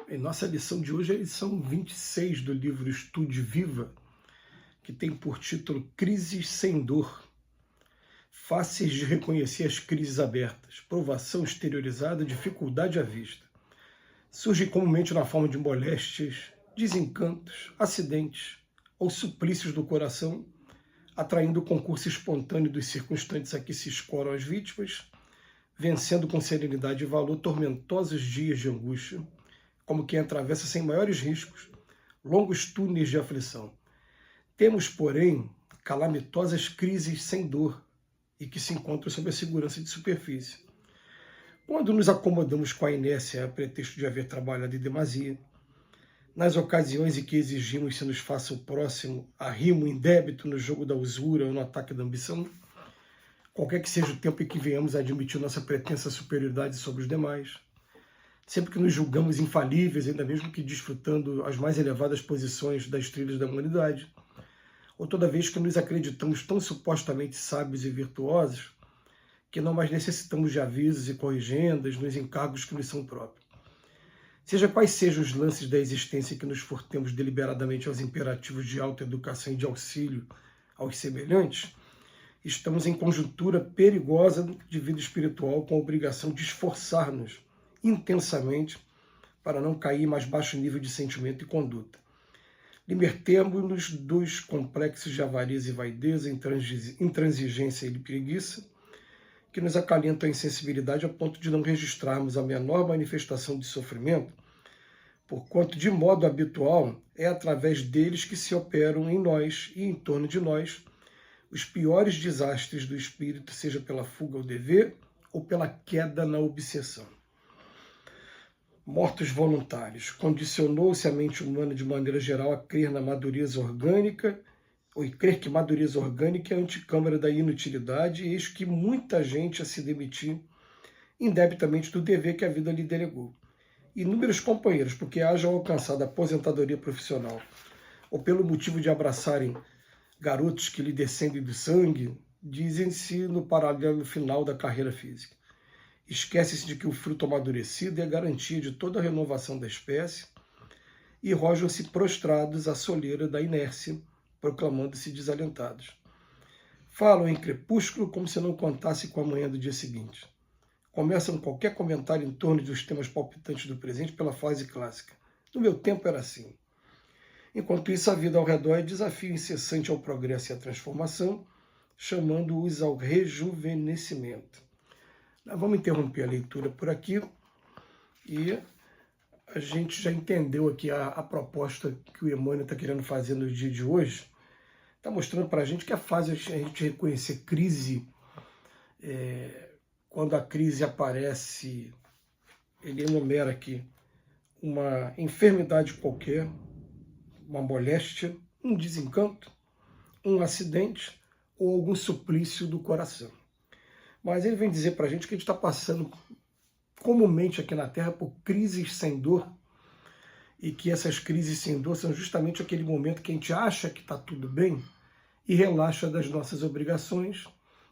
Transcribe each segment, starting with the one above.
Em nossa lição de hoje é a lição 26 do livro Estude Viva, que tem por título Crises sem Dor. Fáceis de reconhecer as crises abertas, provação exteriorizada, dificuldade à vista. Surgem comumente na forma de moléstias, desencantos, acidentes ou suplícios do coração, atraindo o concurso espontâneo dos circunstantes a que se escoram as vítimas, vencendo com serenidade e valor tormentosos dias de angústia, como quem atravessa sem maiores riscos longos túneis de aflição. Temos, porém, calamitosas crises sem dor e que se encontram sob a segurança de superfície. Quando nos acomodamos com a inércia a pretexto de haver trabalhado em demasia, nas ocasiões em que exigimos se nos faça o próximo arrimo em débito no jogo da usura ou no ataque da ambição, qualquer que seja o tempo em que venhamos a admitir nossa pretensa superioridade sobre os demais, sempre que nos julgamos infalíveis, ainda mesmo que desfrutando as mais elevadas posições das trilhas da humanidade, ou toda vez que nos acreditamos tão supostamente sábios e virtuosos, que não mais necessitamos de avisos e corrigendas nos encargos que nos são próprios. Seja quais sejam os lances da existência que nos furtemos deliberadamente aos imperativos de autoeducação e de auxílio aos semelhantes, estamos em conjuntura perigosa de vida espiritual com a obrigação de esforçar-nos intensamente para não cair em mais baixo nível de sentimento e conduta. Libertemo-nos dos complexos de avarias e vaideza, intransigência e preguiça, que nos acalentam a insensibilidade a ponto de não registrarmos a menor manifestação de sofrimento, porquanto, de modo habitual, é através deles que se operam em nós e em torno de nós os piores desastres do espírito, seja pela fuga ao dever ou pela queda na obsessão. Mortos voluntários. Condicionou-se a mente humana de maneira geral a crer na madureza orgânica, ou crer que madureza orgânica é a anticâmara da inutilidade, e eis que muita gente a se demitir indebitamente do dever que a vida lhe delegou. Inúmeros companheiros, porque hajam alcançado a aposentadoria profissional, ou pelo motivo de abraçarem garotos que lhe descendem do sangue, dizem-se no paralelo final da carreira física. Esquece-se de que o fruto amadurecido é a garantia de toda a renovação da espécie e rojam-se prostrados à soleira da inércia, proclamando-se desalentados. Falam em crepúsculo como se não contasse com a manhã do dia seguinte. Começam qualquer comentário em torno dos temas palpitantes do presente pela fase clássica. No meu tempo era assim. Enquanto isso, a vida ao redor é desafio incessante ao progresso e à transformação, chamando-os ao rejuvenescimento. Nós vamos interromper a leitura por aqui e a gente já entendeu aqui a proposta que o Emmanuel está querendo fazer no dia de hoje. Está mostrando para a gente que é fácil a gente reconhecer crise. Quando a crise aparece, ele enumera aqui uma enfermidade qualquer, uma moléstia, um desencanto, um acidente ou algum suplício do coração. Mas ele vem dizer para a gente que a gente está passando comumente aqui na Terra por crises sem dor, e que essas crises sem dor são justamente aquele momento que a gente acha que está tudo bem e relaxa das nossas obrigações.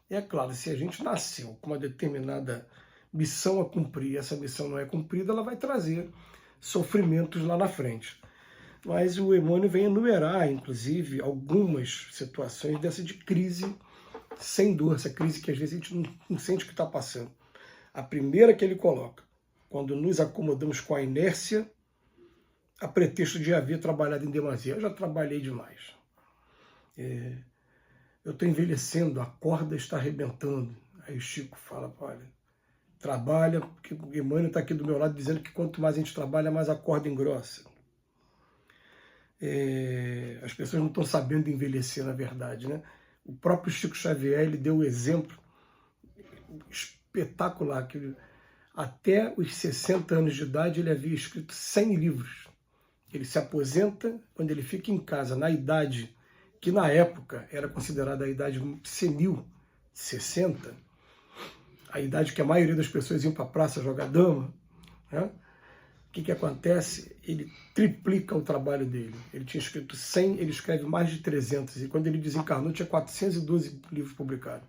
E é claro, se a gente nasceu com uma determinada missão a cumprir e essa missão não é cumprida, ela vai trazer sofrimentos lá na frente. Mas o Emmanuel vem enumerar, inclusive, algumas situações dessa de crise sem dor, essa crise que às vezes a gente não sente o que está passando. A primeira que ele coloca, quando nos acomodamos com a inércia, a pretexto de haver trabalhado em demasia. Eu já trabalhei demais. Eu estou envelhecendo, a corda está arrebentando. Aí o Chico fala, olha, trabalha, porque o Emmanuel está aqui do meu lado dizendo que quanto mais a gente trabalha, mais a corda engrossa. As pessoas não estão sabendo envelhecer, na verdade, né? O próprio Chico Xavier, ele deu um exemplo espetacular, que até os 60 anos de idade ele havia escrito 100 livros. Ele se aposenta quando ele fica em casa, na idade que na época era considerada a idade senil, 60, a idade que a maioria das pessoas iam para a praça jogar dama, né? O que acontece? Ele triplica o trabalho dele. Ele tinha escrito 100, ele escreve mais de 300, e quando ele desencarnou tinha 412 livros publicados.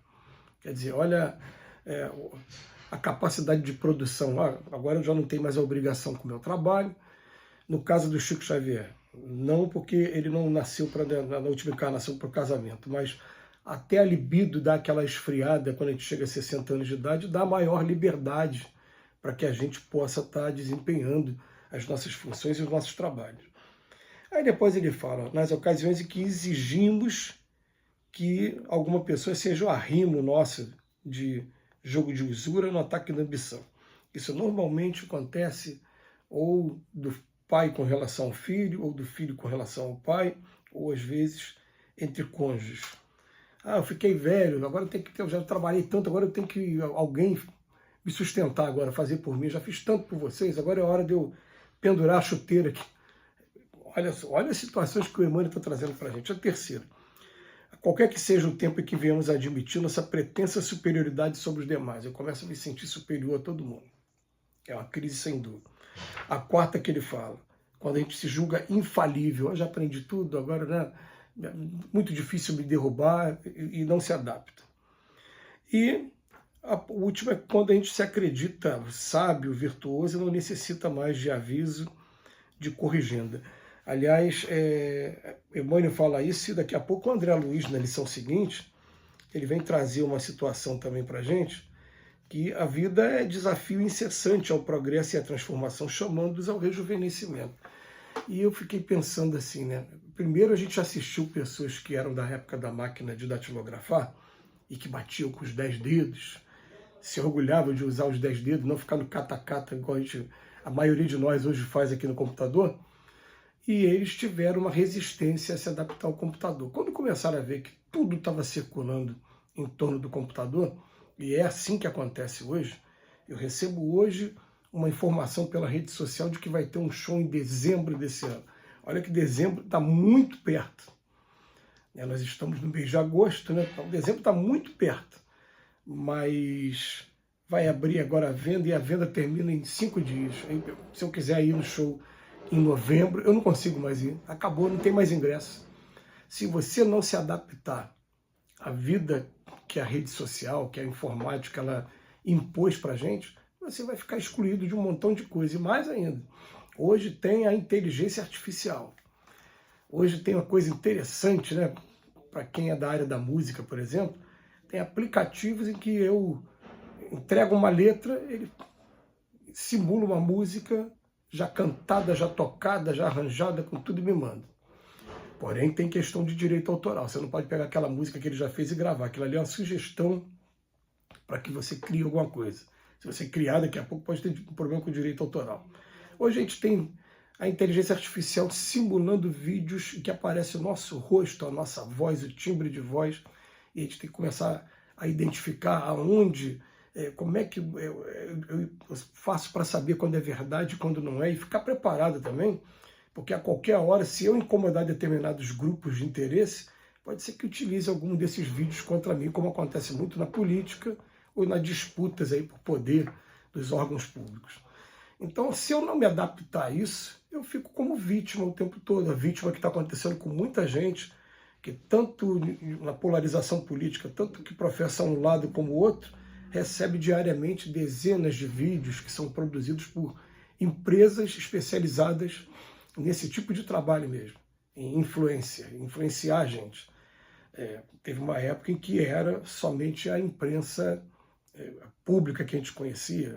Quer dizer, olha a capacidade de produção. Agora eu já não tenho mais a obrigação com o meu trabalho, No caso do Chico Xavier, não porque ele não nasceu na última encarnação para o casamento, mas até a libido dá aquela esfriada quando a gente chega a 60 anos de idade, dá maior liberdade para que a gente possa estar desempenhando as nossas funções e os nossos trabalhos. Aí depois ele fala, nas ocasiões em que exigimos que alguma pessoa seja o arrimo nosso de jogo de usura no ataque da ambição. Isso normalmente acontece ou do pai com relação ao filho, ou do filho com relação ao pai, ou às vezes entre cônjuges. Ah, eu fiquei velho, agora eu já trabalhei tanto, agora eu tenho que alguém me sustentar agora, fazer por mim, já fiz tanto por vocês, agora é hora de eu pendurar a chuteira aqui. Olha as situações que o Emmanuel está trazendo para a gente. A terceira, qualquer que seja o tempo em que viemos admitir nossa pretensa superioridade sobre os demais, eu começo a me sentir superior a todo mundo. É uma crise sem dúvida. A quarta que ele fala, quando a gente se julga infalível, eu já aprendi tudo, agora né, é muito difícil me derrubar e não se adapta. E a última é quando a gente se acredita sábio, virtuoso e não necessita mais de aviso, de corrigenda. Aliás, Emmanuel fala isso e daqui a pouco o André Luiz, na lição seguinte, ele vem trazer uma situação também para a gente, que a vida é desafio incessante ao progresso e à transformação, chamando-os ao rejuvenescimento. E eu fiquei pensando assim, né? Primeiro a gente assistiu pessoas que eram da época da máquina de datilografar e que batiam com os 10 dedos, se orgulhavam de usar os 10 dedos, não ficar no cata-cata igual a maioria de nós hoje faz aqui no computador. E eles tiveram uma resistência a se adaptar ao computador. Quando começaram a ver que tudo estava circulando em torno do computador, e é assim que acontece hoje, eu recebo hoje uma informação pela rede social de que vai ter um show em dezembro desse ano. Olha que dezembro está muito perto. Nós estamos no mês de agosto, né? Então, dezembro está muito perto. Mas vai abrir agora a venda e a venda termina em 5 dias. Se eu quiser ir no show em novembro, eu não consigo mais ir. Acabou, não tem mais ingresso. Se você não se adaptar à vida que a rede social, que a informática, ela impôs para a gente, você vai ficar excluído de um montão de coisa. E mais ainda, hoje tem a inteligência artificial. Hoje tem uma coisa interessante, né? Para quem é da área da música, por exemplo, tem aplicativos em que eu entrego uma letra, ele simula uma música já cantada, já tocada, já arranjada, com tudo e me manda. Porém, tem questão de direito autoral. Você não pode pegar aquela música que ele já fez e gravar. Aquilo ali é uma sugestão para que você crie alguma coisa. Se você criar, daqui a pouco pode ter um problema com o direito autoral. Hoje a gente tem a inteligência artificial simulando vídeos em que aparece o nosso rosto, a nossa voz, o timbre de voz, e a gente tem que começar a identificar aonde, como é que eu faço para saber quando é verdade e quando não é, e ficar preparado também, porque a qualquer hora, se eu incomodar determinados grupos de interesse, pode ser que utilize algum desses vídeos contra mim, como acontece muito na política ou nas disputas aí por poder dos órgãos públicos. Então, se eu não me adaptar a isso, eu fico como vítima o tempo todo. A vítima que está acontecendo com muita gente, que tanto na polarização política, tanto que professa um lado como o outro, recebe diariamente dezenas de vídeos que são produzidos por empresas especializadas nesse tipo de trabalho mesmo, em influenciar a gente. Teve uma época em que era somente a imprensa pública que a gente conhecia,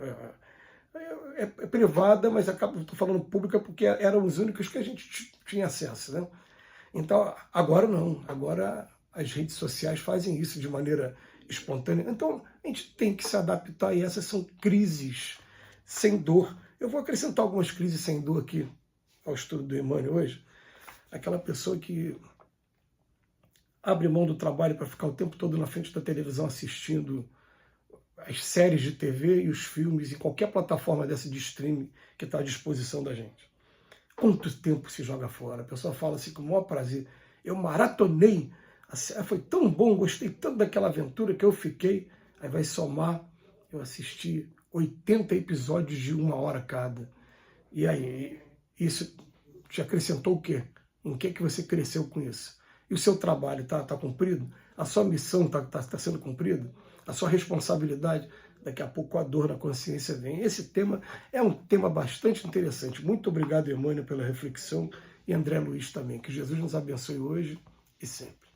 é privada, mas estou falando pública porque eram os únicos que a gente tinha acesso, né? Então, agora não, agora as redes sociais fazem isso de maneira espontânea. Então, a gente tem que se adaptar e essas são crises sem dor. Eu vou acrescentar algumas crises sem dor aqui ao estudo do Emmanuel hoje. Aquela pessoa que abre mão do trabalho para ficar o tempo todo na frente da televisão assistindo as séries de TV e os filmes em qualquer plataforma dessa de streaming que está à disposição da gente. Quanto tempo se joga fora? A pessoa fala assim com o maior prazer. Eu maratonei, foi tão bom, gostei tanto daquela aventura que eu fiquei. Aí vai somar, eu assisti 80 episódios de 1 hora cada. E aí, isso te acrescentou o quê? Em que você cresceu com isso? E o seu trabalho está cumprido? A sua missão está sendo cumprida? A sua responsabilidade? daqui a pouco a dor na consciência vem. Esse tema é um tema bastante interessante. Muito obrigado, Emmanuel, pela reflexão, e André Luiz também. Que Jesus nos abençoe hoje e sempre.